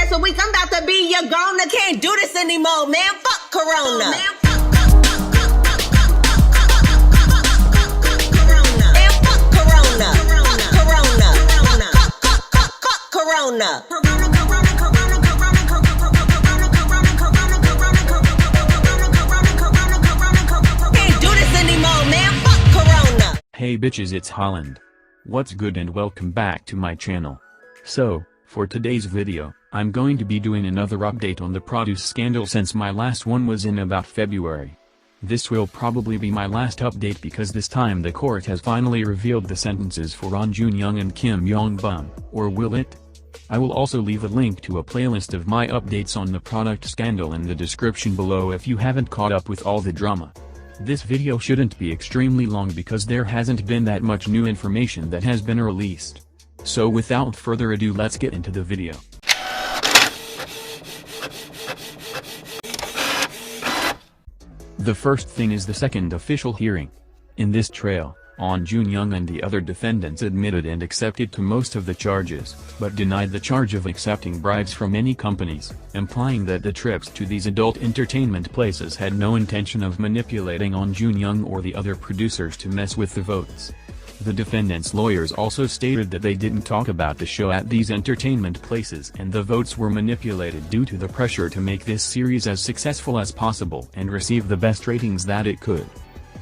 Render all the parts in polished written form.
twice a week. I'm about to be your grown. I can't do this anymore, man. Fuck Corona. Corona. Can't do this anymore, man. Fuck Corona. Hey bitches, it's Holland. What's good and welcome back to my channel. So, for today's video, I'm going to be doing another update on the produce scandal since my last one was in about February. This will probably be my last update because this time the court has finally revealed the sentences for Ahn Joon, Yong and Kim Yong Bum, or will it? I will also leave a link to a playlist of my updates on the product scandal in the description below if you haven't caught up with all the drama. This video shouldn't be extremely long because there hasn't been that much new information that has been released. So without further ado, let's get into the video. The first thing is the second official hearing. In this trial, Ahn Joon, Yong and the other defendants admitted and accepted to most of the charges, but denied the charge of accepting bribes from any companies, implying that the trips to these adult entertainment places had no intention of manipulating Ahn Joon, Yong or the other producers to mess with the votes. The defendants' lawyers also stated that they didn't talk about the show at these entertainment places and the votes were manipulated due to the pressure to make this series as successful as possible and receive the best ratings that it could.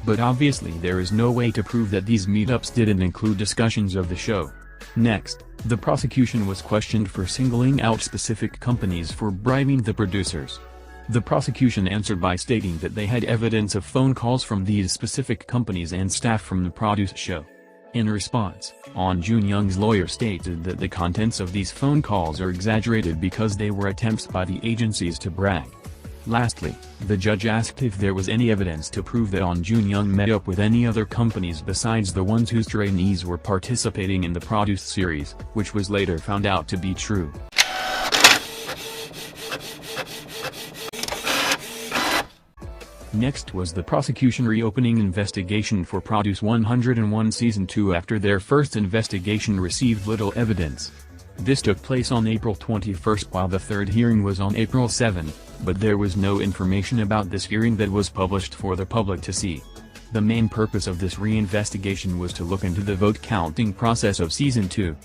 But obviously there is no way to prove that these meetups didn't include discussions of the show. Next, the prosecution was questioned for singling out specific companies for bribing the producers. The prosecution answered by stating that they had evidence of phone calls from these specific companies and staff from the produce show. In response, Ahn Joon, Yong's lawyer stated that the contents of these phone calls are exaggerated because they were attempts by the agencies to brag. Lastly, the judge asked if there was any evidence to prove that Ahn Joon, Yong met up with any other companies besides the ones whose trainees were participating in the produce series, which was later found out to be true. Next was the prosecution reopening investigation for Produce 101 Season 2 after their first investigation received little evidence. This took place on April 21 while the third hearing was on April 7, but there was no information about this hearing that was published for the public to see. The main purpose of this reinvestigation was to look into the vote counting process of Season 2.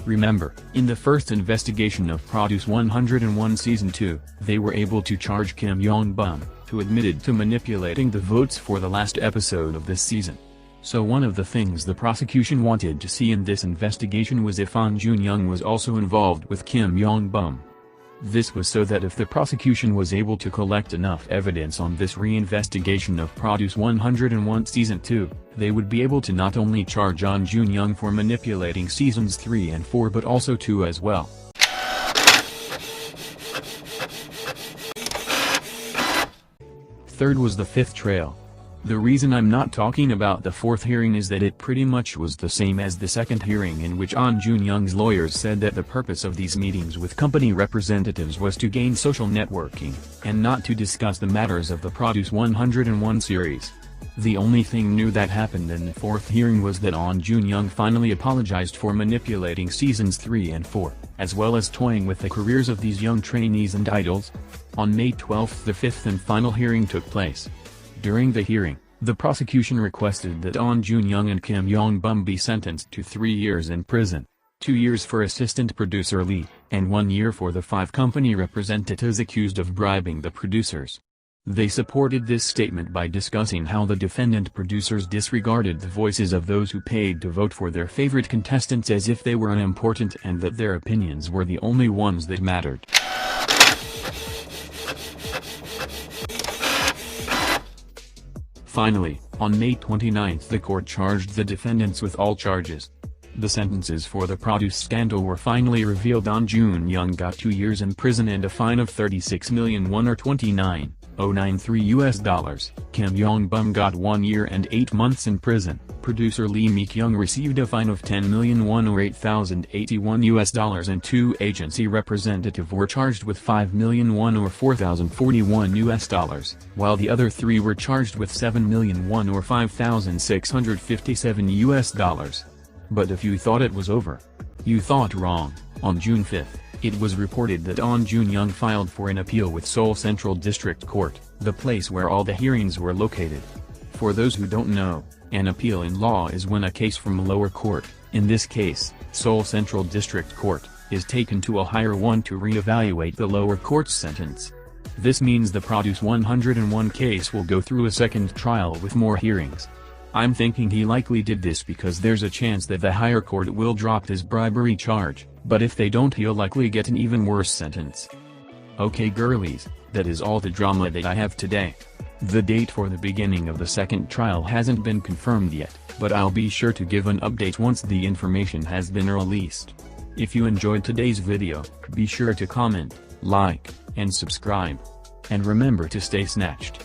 Remember, in the first investigation of Produce 101 Season 2, they were able to charge Kim Yong Bum, who admitted to manipulating the votes for the last episode of this season. So one of the things the prosecution wanted to see in this investigation was if Ahn Joon, Yong was also involved with Kim Yong Bum. This was so that if the prosecution was able to collect enough evidence on this reinvestigation of Produce 101 Season 2, they would be able to not only charge Ahn Joon, Yong for manipulating Seasons 3 and 4 but also 2 as well. Third was the fifth trial. The reason I'm not talking about the fourth hearing is that it pretty much was the same as the second hearing, in which Ahn Joon, Yong's lawyers said that the purpose of these meetings with company representatives was to gain social networking, and not to discuss the matters of the Produce 101 series. The only thing new that happened in the fourth hearing was that Ahn Joon, Yong finally apologized for manipulating Seasons 3 and 4, as well as toying with the careers of these young trainees and idols. On May 12 the fifth and final hearing took place. During the hearing, the prosecution requested that Ahn Joon, Yong and Kim Yong Bum be sentenced to 3 years in prison, 2 years for assistant producer Lee, and 1 year for the 5 company representatives accused of bribing the producers. They supported this statement by discussing how the defendant producers disregarded the voices of those who paid to vote for their favorite contestants as if they were unimportant and that their opinions were the only ones that mattered. Finally, on May 29 the court charged the defendants with all charges. The sentences for the produce scandal were finally revealed. Ahn Joon, Yong got 2 years in prison and a fine of $36,001 or $29,093. Kim Yong Bum got 1 year and 8 months in prison. Producer Lee Mek-young received a fine of $10,001 or $8,081, and 2 agency representatives were charged with $5,001 or $4,041, while the other 3 were charged with $7,001 or $5,657. But if you thought it was over, you thought wrong. On June 5, It was reported that Ahn Joon filed for an appeal with Seoul Central District Court, the place where all the hearings were located. For those who don't know, an appeal in law is when a case from a lower court, in this case, Seoul Central District Court, is taken to a higher one to re-evaluate the lower court's sentence. This means the Produce 101 case will go through a second trial with more hearings. I'm thinking he likely did this because there's a chance that the higher court will drop his bribery charge, but if they don't he'll likely get an even worse sentence. Okay girlies, that is all the drama that I have today. The date for the beginning of the second trial hasn't been confirmed yet, but I'll be sure to give an update once the information has been released. If you enjoyed today's video, be sure to comment, like, and subscribe. And remember to stay snatched.